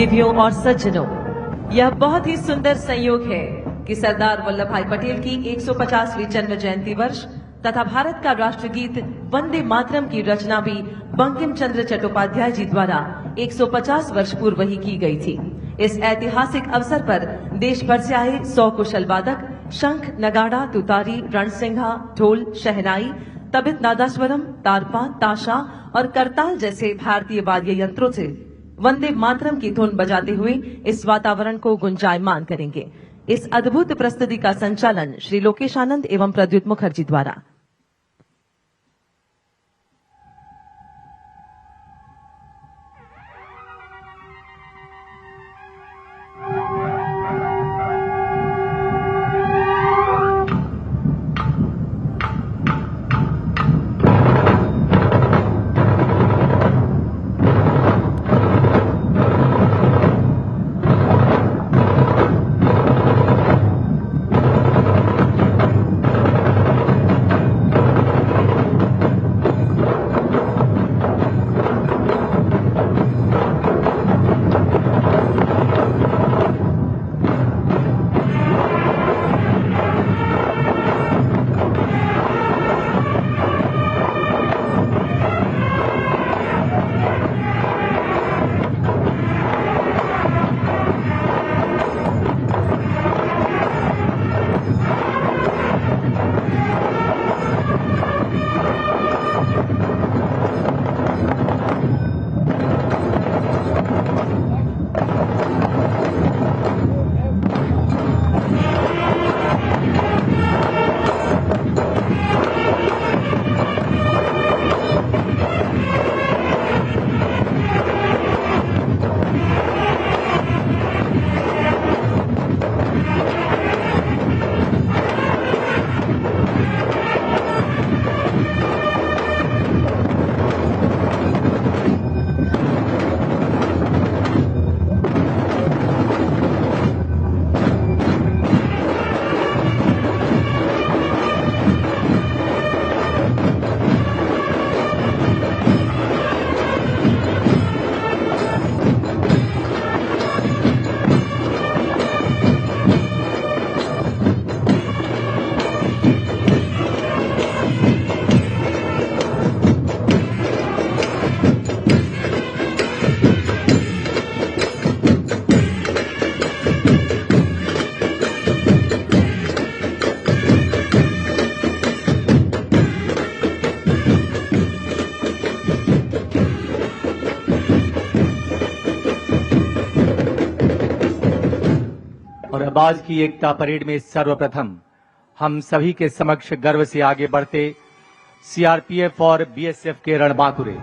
देवियों और सज्जनों, यह बहुत ही सुंदर संयोग है कि सरदार वल्लभ भाई पटेल की 150वीं जन्म जयंती वर्ष तथा भारत का राष्ट्रगीत वंदे मातरम की रचना भी बंकिम चंद्र चट्टोपाध्याय जी द्वारा 150 वर्ष पूर्व ही की गई थी। इस ऐतिहासिक अवसर पर देश भर से आए 100 कुशल वादक शंख, नगाड़ा, तुतारी, रणसिंघा, ढोल, शहनाई, तबित, नादास्वरम, तारपा, ताशा और करताल जैसे भारतीय वाद्य यंत्रों से वंदे मातरम की धुन बजाते हुए इस वातावरण को गुंजायमान करेंगे। इस अद्भुत प्रस्तुति का संचालन श्री लोकेश आनंद एवं प्रद्युत मुखर्जी द्वारा। और अब आज की एकता परेड में सर्वप्रथम हम सभी के समक्ष गर्व से आगे बढ़ते सीआरपीएफ और बीएसएफ के रणबांकुरे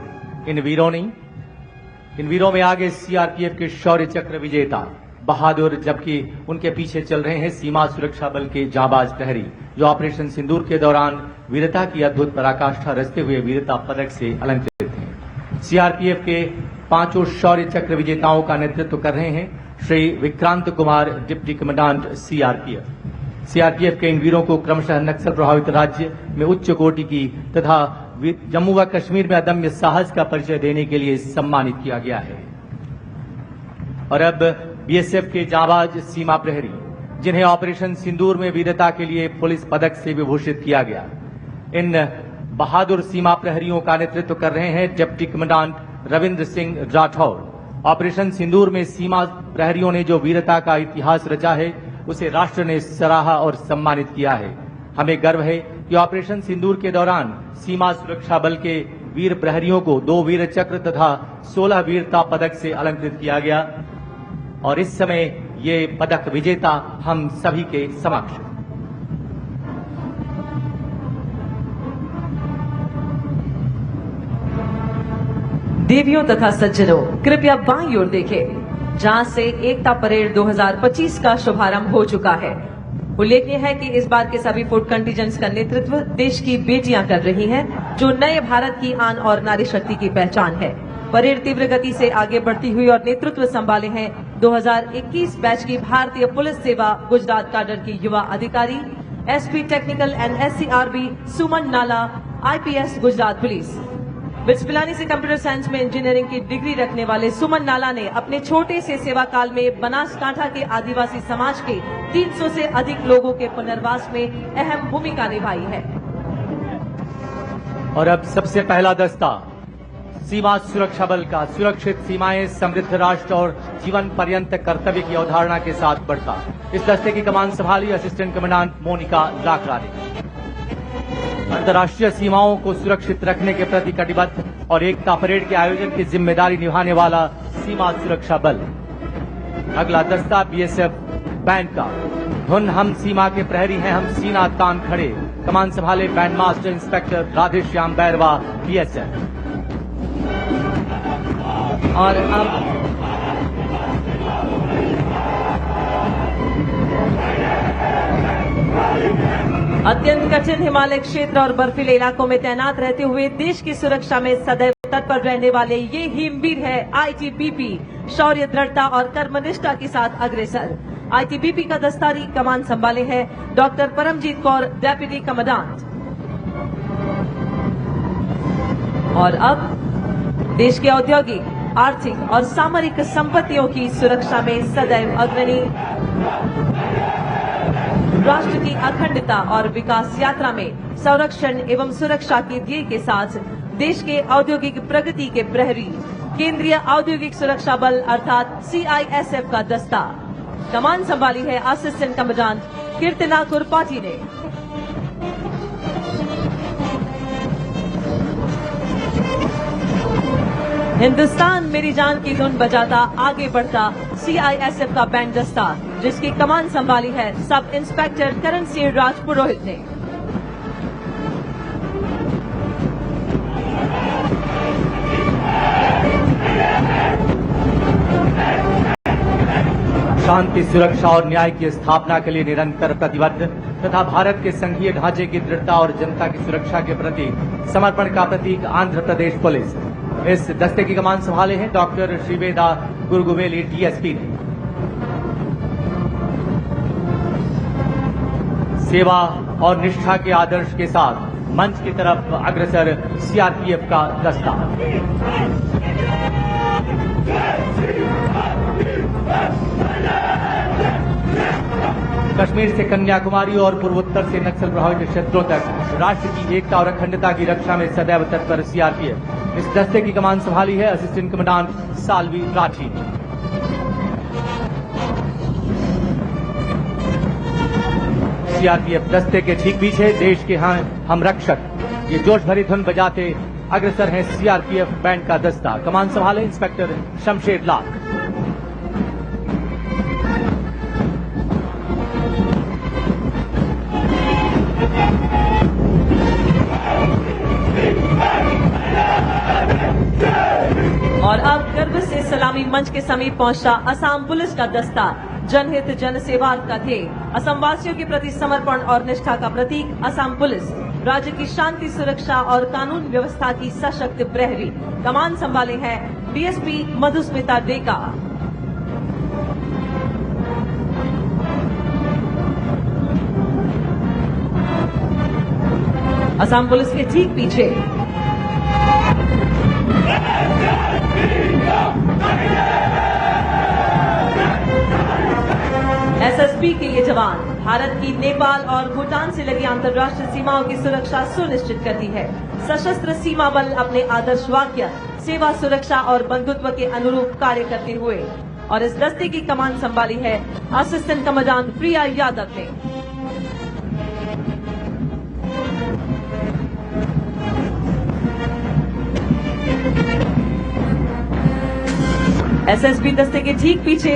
इन वीरों में आगे सीआरपीएफ के शौर्य चक्र विजेता बहादुर, जबकि उनके पीछे चल रहे हैं सीमा सुरक्षा बल के जांबाज प्रहरी जो ऑपरेशन सिंदूर के दौरान वीरता की अद्भुत पराकाष्ठा रचते हुए वीरता पदक से अलंकृत हैं। सीआरपीएफ के 5 शौर्य चक्र विजेताओं का नेतृत्व कर रहे हैं Shri Vikrant Kumar, deputy commandant CRPF. CRPF के इन वीरों को क्रमशः नक्सल प्रभावित राज्य में उच्च कोटि की तथा जम्मू व कश्मीर में अदम्य साहस का परिचय देने के लिए सम्मानित किया गया है। और अब बीएसएफ के जांबाज सीमा प्रहरी जिन्हें ऑपरेशन सिंदूर में वीरता के लिए पुलिस पदक से विभूषित किया गया, इन बहादुर सीमा प्रहरियों का नेतृत्व कर रहे हैं deputy commandant Ravindra Singh Rathore. Operation Sindoor में सीमा प्रहरियों ने जो वीरता का इतिहास रचा है उसे राष्ट्र ने सराहा और सम्मानित किया है। हमें गर्व है कि ऑपरेशन सिंदूर के दौरान सीमा सुरक्षा बल के वीर प्रहरियों को 2 वीर चक्र तथा 16 वीरता पदक से अलंकृत किया गया और इस समय ये पदक विजेता हम सभी के समक्ष। देवियों तथा सज्जनों, कृपया बाईं ओर देखें, जहां से एकता परेड 2025 का शुभारंभ हो चुका है। उल्लेखनीय है कि इस बार के सभी फुट कंटीजेंट्स का नेतृत्व देश की बेटियां कर रही हैं, जो नए भारत की आन और नारी शक्ति की पहचान है। परेड तीव्र गति से आगे बढ़ती हुई और नेतृत्व संभाले हैं 2021 बैच की भारतीय पुलिस सेवा गुजरात काडर की युवा अधिकारी एसपी टेक्निकल एंड SCRB सुमन नाला, IPS Gujarat police. Bits Pilani से कंप्यूटर साइंस में इंजीनियरिंग की डिग्री रखने वाले सुमन नाला ने अपने छोटे से सेवा काल में बनासकांठा के आदिवासी समाज के 300 से अधिक लोगों के पुनर्वास में अहम भूमिका निभाई है। और अब सबसे पहला दस्ता सीमा सुरक्षा बल का सुरक्षित सीमाएं समृद्ध राष्ट्र और जीवन पर्यंत कर्तव्य की अवधारणा के साथ बढ़ता। इस दस्ते की कमान संभाली असिस्टेंट कमांडेंट मोनिका लाकरा ने। अंतर्राष्ट्रीय सीमाओं को सुरक्षित रखने के प्रति कटिबद्ध और एकता परेड के आयोजन की जिम्मेदारी निभाने वाला सीमा सुरक्षा बल। अगला दस्ता बीएसएफ बैंड का धुन हम सीमा के प्रहरी हैं हम सीना तान खड़े। कमान संभाले band master inspector Radheshyam Bairwa BSF. और अब अत्यंत कठिन हिमालय क्षेत्र और बर्फीले इलाकों में तैनात रहते हुए देश की सुरक्षा में सदैव तत्पर रहने वाले ये हिमवीर है आईटीबीपी शौर्य, दृढ़ता और कर्मनिष्ठा के साथ अग्रसर। आईटीबीपी का दस्तारी कमान संभाले है doctor Paramjit Kaur, deputy commandant. और अब देश के औद्योगिक, आर्थिक और सामरिक संपत्तियों की सुरक्षा में सदैव अग्रणी, राष्ट्र की अखंडता और विकास यात्रा में संरक्षण एवं सुरक्षा के ध्येय के साथ देश के औद्योगिक प्रगति के प्रहरी केंद्रीय औद्योगिक सुरक्षा बल अर्थात सीआईएसएफ का दस्ता। कमान संभाली है असिस्टेंट कमांडेंट कीर्तना कुरपाटी ने। हिंदुस्तान मेरी जान की धुन बजाता आगे बढ़ता सीआईएसएफ का बैंड दस्ता, जिसकी कमान संभाली है सब इंस्पेक्टर करण सिंह राजपुरोहित ने। शांति, सुरक्षा और न्याय की स्थापना के लिए निरंतर प्रतिबद्ध तथा भारत के संघीय ढांचे की दृढ़ता और जनता की सुरक्षा के प्रति समर्पण का प्रतीक आंध्र प्रदेश पुलिस। इस दस्ते की कमान संभाले हैं डॉक्टर श्रीवेदा गुरगुवेली डीएसपी ने। सेवा और निष्ठा के आदर्श के साथ मंच की तरफ अग्रसर सीआरपीएफ का दस्ता। कश्मीर से कन्याकुमारी और पूर्वोत्तर से नक्सल प्रभावित क्षेत्रों तक राष्ट्र की एकता और अखंडता की रक्षा में सदैव तत्पर सीआरपीएफ। इस दस्ते की कमान संभाली है असिस्टेंट कमांडेंट साल्वी राठी ने। सीआरपीएफ दस्ते के ठीक पीछे देश के हम रक्षक ये जोश भरी धुन बजाते अग्रसर हैं सीआरपीएफ बैंड का दस्ता। कमान संभाले इंस्पेक्टर शमशेर लाल। और अब गर्व से सलामी मंच के समीप पहुंचा असम पुलिस का दस्ता। जनहित जन सेवा का ध्येय, असम वासियों के प्रति समर्पण और निष्ठा का प्रतीक असम पुलिस, राज्य की शांति, सुरक्षा और कानून व्यवस्था की सशक्त प्रहरी। कमान संभाले हैं डीएसपी मधुस्मिता डेका। असम पुलिस के ठीक पीछे एसएसबी के ये जवान भारत की नेपाल और भूटान से लगी अंतर्राष्ट्रीय सीमाओं की सुरक्षा सुनिश्चित करती है। सशस्त्र सीमा बल अपने आदर्श वाक्य सेवा, सुरक्षा और बंधुत्व के अनुरूप कार्य करते हुए। और इस दस्ते की कमान संभाली है असिस्टेंट कमांडेंट प्रिया यादव ने। एसएसबी दस्ते के ठीक पीछे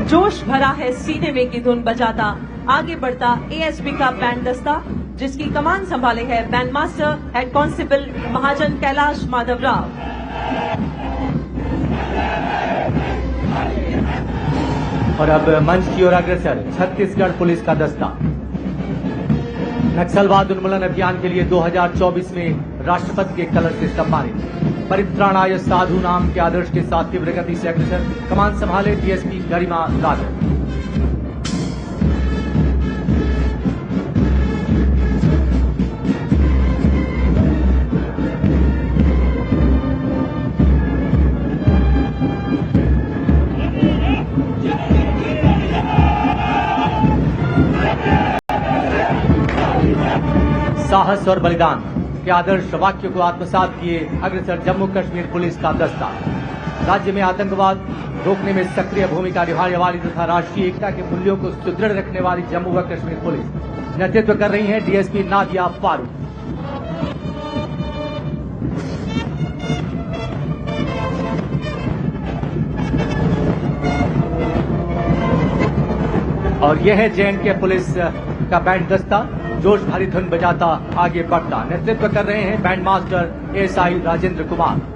जोश भरा है सीने में की धुन बजाता आगे बढ़ता एएसबी का बैंड दस्ता, जिसकी कमान संभाले है बैंड मास्टर हेड कांस्टेबल महाजन कैलाश माधव राव। और अब मंच की ओर अग्रसर छत्तीसगढ़ पुलिस का दस्ता। नक्सलवाद उन्मूलन अभियान के लिए 2024 में राष्ट्रपति के कलश से सम्मानित। परित्राणाय साधु नाम के आदर्श के साथ तीव्र गति से अग्रसर। कमान संभाले डीएसपी गरिमा राजन। साहस और बलिदान के आदर्श वाक्य को आत्मसात किए अग्रसर जम्मू कश्मीर पुलिस का दस्ता। राज्य में आतंकवाद रोकने में सक्रिय भूमिका निभाने वाली तथा राष्ट्रीय एकता के मूल्यों को सुदृढ़ रखने वाली जम्मू व कश्मीर पुलिस नेतृत्व कर रही है डीएसपी नादिया फारूक। और यह है जे&के पुलिस का बैंड दस्ता, जोश भरी धुन बजाता आगे बढ़ता। नेतृत्व कर रहे हैं band master ASI Rajendra Kumar.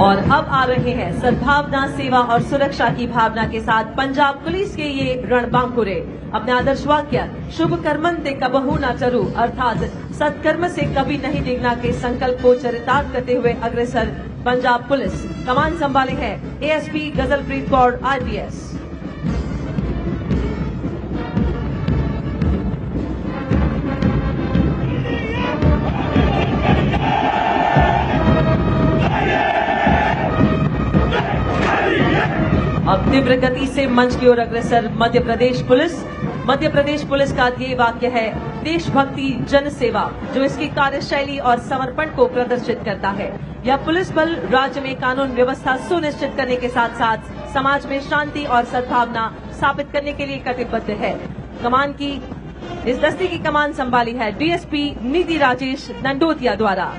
और अब आ रहे हैं सद्भावना, सेवा और सुरक्षा की भावना के साथ पंजाब पुलिस के ये रणबांकुरे। अपने आदर्श वाक्य शुभ कर्मंते कबहू न चरू अर्थात सत्कर्म से कभी नहीं डिगना के संकल्प को चरितार्थ करते हुए अग्रसर पंजाब पुलिस। कमान संभाले हैं एएसपी गजलप्रीत कौर IPS। अब तीव्र गति से मंच की ओर अग्रसर मध्य प्रदेश पुलिस। मध्य प्रदेश पुलिस का ध्येय वाक्य है देशभक्ति जन सेवा, जो इसकी कार्यशैली और समर्पण को प्रदर्शित करता है। यह पुलिस बल राज्य में कानून व्यवस्था सुनिश्चित करने के साथ साथ समाज में शांति और सद्भावना स्थापित करने के लिए कटिबद्ध है। कमान की इस दस्ते की कमान संभाली है डीएसपी निधि राजेश नंडोतिया द्वारा।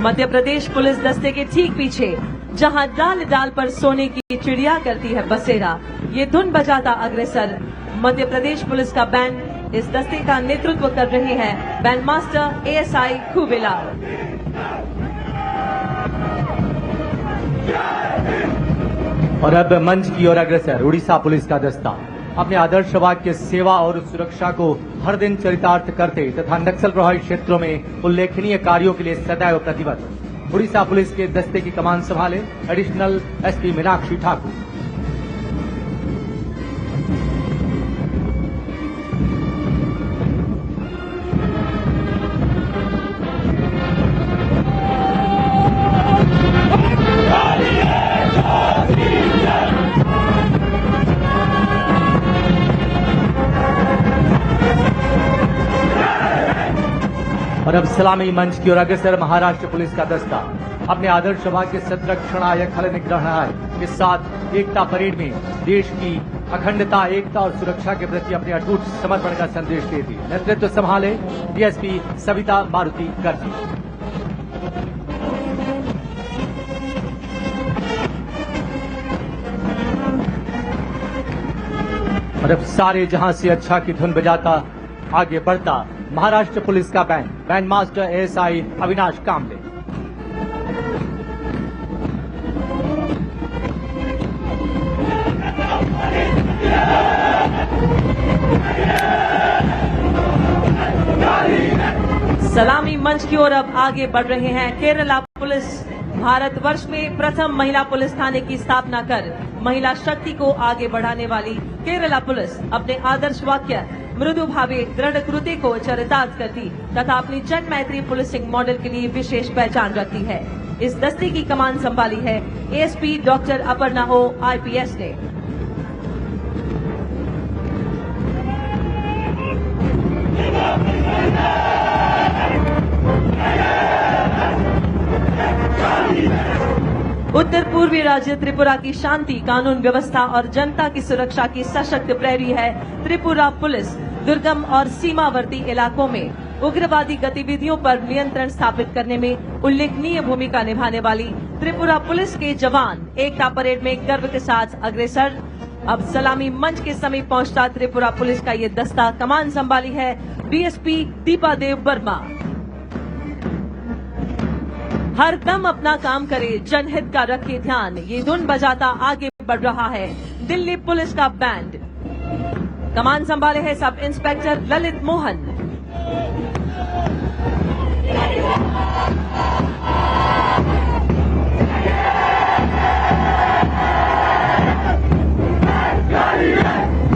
मध्य प्रदेश पुलिस दस्ते के ठीक पीछे जहां डाल डाल पर सोने की चिड़िया करती है बसेरा, ये धुन बजाता अग्रसर मध्य प्रदेश पुलिस का बैंड। इस दस्ते का नेतृत्व कर रहे हैं बैंड मास्टर एएसआई खूबेलाल। और अब मंच की ओर अग्रसर उड़ीसा पुलिस का दस्ता। अपने आदर्श वाक्य सेवा और सुरक्षा को हर दिन चरितार्थ करते तथा नक्सल प्रभावित क्षेत्रों में उल्लेखनीय कार्यों के लिए सदैव प्रतिबद्ध उड़ीसा पुलिस के दस्ते की कमान संभाले एडिशनल एसपी मीनाक्षी ठाकुर। और अब सलामी मंच की ओर अग्रसर महाराष्ट्र पुलिस का दस्ता। अपने आदर्श वाक्य संरक्षणाय खल निग्रहणाय के साथ एकता परेड में देश की अखंडता, एकता और सुरक्षा के प्रति अपने अटूट समर्पण का संदेश देती। नेतृत्व संभाले डीएसपी सविता मारुति गर्जी। और अब सारे जहां से अच्छा की धुन बजाता आगे बढ़ता महाराष्ट्र पुलिस का बैंड मास्टर एएसआई अविनाश कामले। सलामी मंच की ओर अब आगे बढ़ रहे हैं केरला पुलिस। भारतवर्ष में प्रथम महिला पुलिस थाने की स्थापना कर महिला शक्ति को आगे बढ़ाने वाली केरला पुलिस अपने आदर्श वाक्य मृदु भावे दृढ़ कृति को चरितार्थ करती तथा अपनी जन मैत्री पुलिसिंग मॉडल के लिए विशेष पहचान रखती है। इस दस्ते की कमान संभाली है एएसपी डॉक्टर अपर्णा ओ IPS ने। उत्तर पूर्वी राज्य त्रिपुरा की शांति, कानून व्यवस्था और जनता की सुरक्षा की सशक्त प्रहरी है त्रिपुरा पुलिस। दुर्गम और सीमावर्ती इलाकों में उग्रवादी गतिविधियों पर नियंत्रण स्थापित करने में उल्लेखनीय भूमिका निभाने वाली त्रिपुरा पुलिस के जवान एकता परेड में गर्व के साथ अग्रसर। अब सलामी मंच के समीप पहुंचता त्रिपुरा पुलिस का ये दस्ता कमान संभाली है डीएसपी दीपा देव वर्मा। हर दम अपना काम करे, जनहित का रखे ध्यान, ये धुन बजाता आगे बढ़ रहा है दिल्ली पुलिस का बैंड। कमान संभाले है सब इंस्पेक्टर ललित मोहन।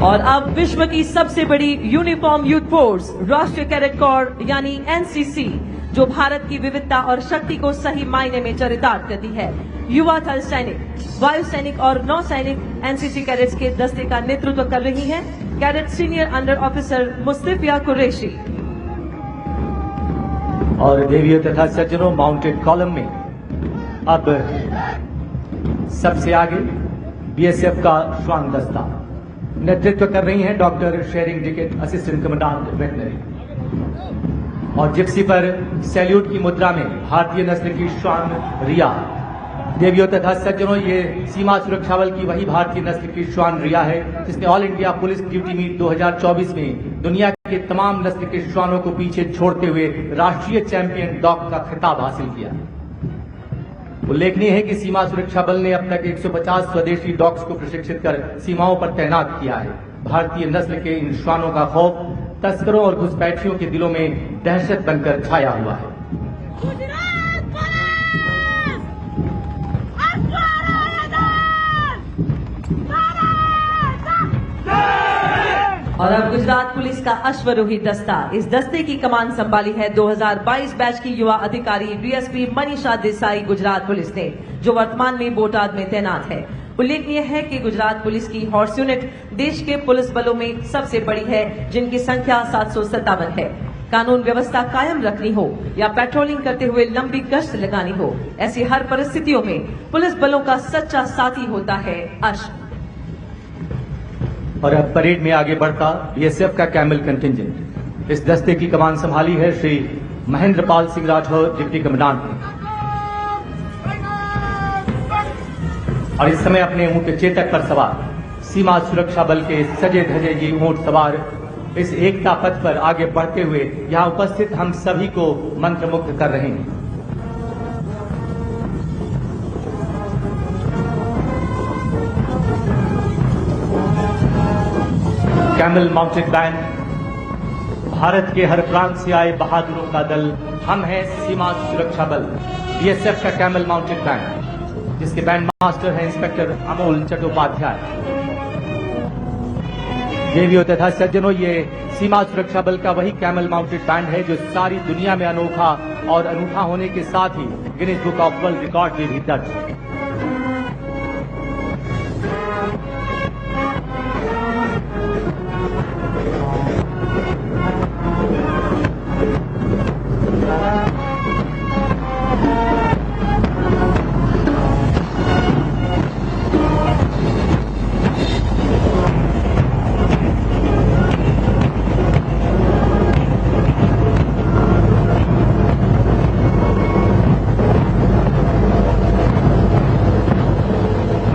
और अब विश्व की सबसे बड़ी यूनिफॉर्म यूथ फोर्स राष्ट्रीय कैडेट कोर यानी एनसीसी जो भारत की विविधता और शक्ति को सही मायने में चरितार्थ करती है। युवा थल सैनिक, वायु सैनिक और नौ सैनिक एनसीसी कैडेट्स के दस्ते का नेतृत्व कर रही हैं cadet senior under officer Mustafiya Qureshi. और देवियों तथा सज्जनों, माउंटेड कॉलम में अब सबसे आगे बीएसएफ का श्वान दस्ता नेतृत्व कर रही हैं doctor Tsering Diket, assistant commandant veterinary. और जिप्सी पर सैल्यूट की मुद्रा में भारतीय नस्ल की श्वान रिया। देवियों तथा सज्जनों, ये सीमा सुरक्षा बल की वही भारतीय नस्ल की श्वान रिया है जिसने all India police duty meet 2024 में दुनिया के तमाम नस्ल के श्वानों को पीछे छोड़ते हुए राष्ट्रीय चैंपियन डॉग का खिताब हासिल किया। उल्लेखनीय है कि सीमा सुरक्षा बल ने अब तक 150 स्वदेशी डॉग्स को प्रशिक्षित कर सीमाओं पर तैनात किया है। भारतीय नस्ल के इन श्वानों का खौफ तस्करों और घुसपैठियों के दिलों में दहशत बनकर छाया हुआ है। और अब गुजरात पुलिस का अश्वरोही दस्ता, इस दस्ते की कमान संभाली है 2022 बैच की युवा अधिकारी डीएसपी मनीषा देसाई गुजरात पुलिस ने, जो वर्तमान में बोटाद में तैनात है। उल्लेखनीय है कि गुजरात पुलिस की हॉर्स यूनिट देश के पुलिस बलों में सबसे बड़ी है, जिनकी संख्या 757 है। कानून व्यवस्था कायम रखनी हो या पेट्रोलिंग करते हुए लंबी गश्त लगानी हो, ऐसी हर परिस्थितियों में पुलिस बलों का सच्चा साथी होता है अश्व। और अब परेड में आगे बढ़ता बीएसएफ का कैमल कंटिंजेंट। इस दस्ते की कमान संभाली है श्री महेंद्र पाल सिंह राठौर, डिप्टी कमांडेंट ने। और इस समय अपने ऊंट चेतक पर सवार सीमा सुरक्षा बल के सजे धजे ये ऊंट सवार इस एकता पथ पर आगे बढ़ते हुए यहां उपस्थित हम सभी को मंत्रमुग्ध कर रहे हैं। कैमल माउंटेड बैंड, भारत के हर प्रांत से आए बहादुरों का दल। हम हैं सीमा सुरक्षा बल, बीएसएफ का कैमल माउंटेड बैंड, जिसके बैंड मास्टर हैं इंस्पेक्टर अमोल चट्टोपाध्याय। देवियों तथा सज्जनों, ये सीमा सुरक्षा बल का वही कैमल माउंटेड बैंड है जो सारी दुनिया में अनोखा और अनूठा होने के साथ ही Guinness book of world record में भी दर्ज है।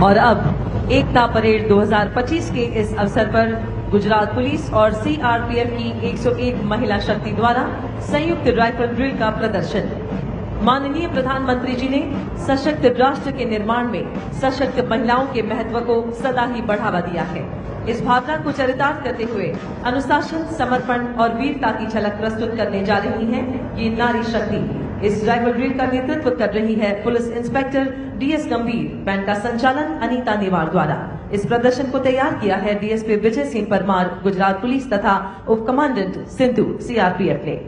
और अब एकता परेड 2025 के इस अवसर पर गुजरात पुलिस और सीआरपीएफ की 101 महिला शक्ति द्वारा संयुक्त राइफल ड्रिल का प्रदर्शन। माननीय प्रधानमंत्री जी ने सशक्त राष्ट्र के निर्माण में सशक्त महिलाओं के महत्व को सदा ही बढ़ावा दिया है। इस भावना को चरितार्थ करते हुए अनुशासन, समर्पण और वीरता की झलक प्रस्तुत करने जा रही है ये नारी शक्ति। इस राइफल ड्रिल का नेतृत्व कर रही है पुलिस इंस्पेक्टर डीएस गंभीर। बैंड का संचालन अनीता निवार द्वारा। इस प्रदर्शन को तैयार किया है डीएसपी विजय सिंह परमार, गुजरात पुलिस तथा उप कमांडेंट सिंधु, सीआरपीएफ ने।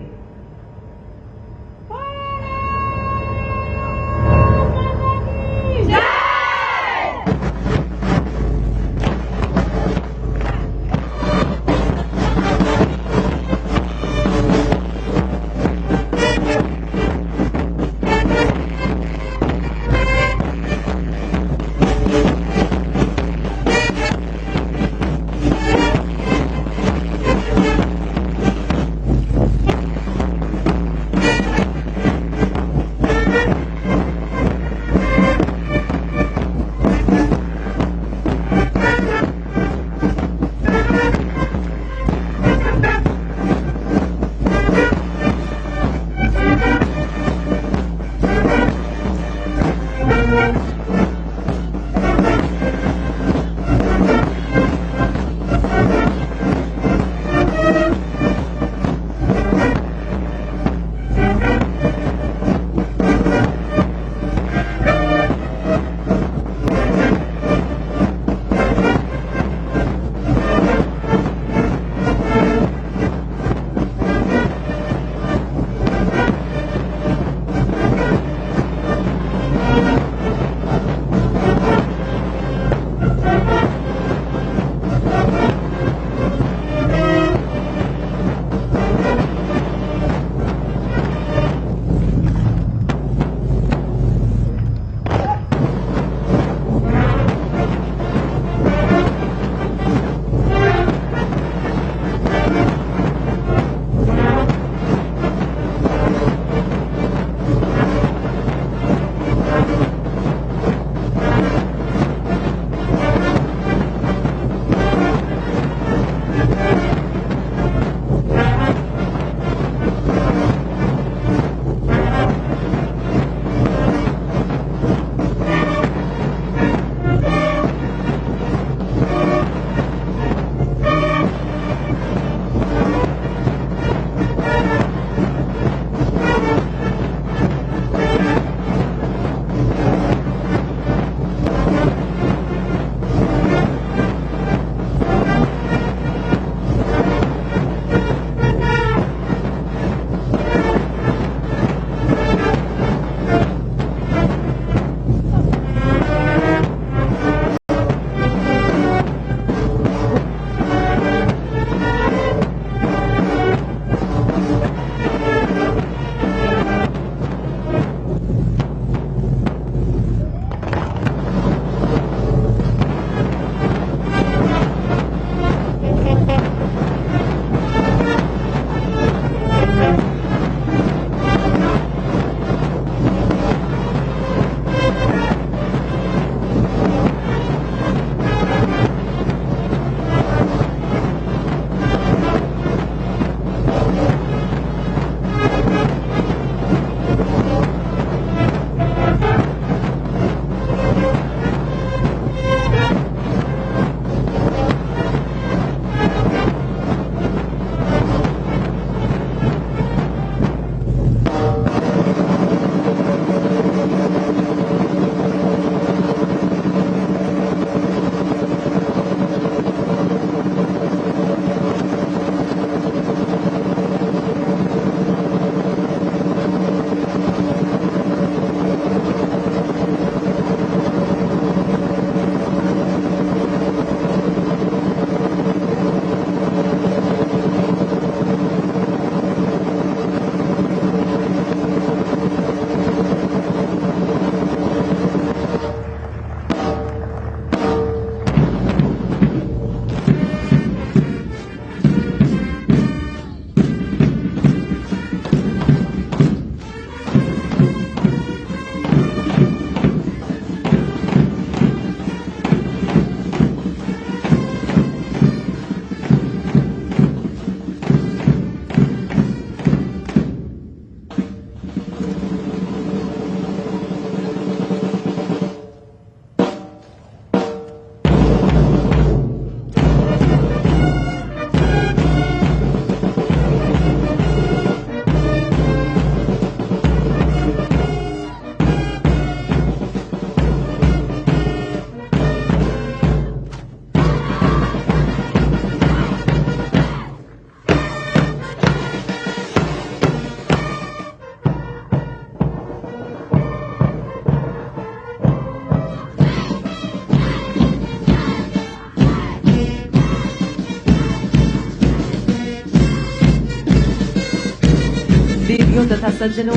भाइयों तथा सज्जनों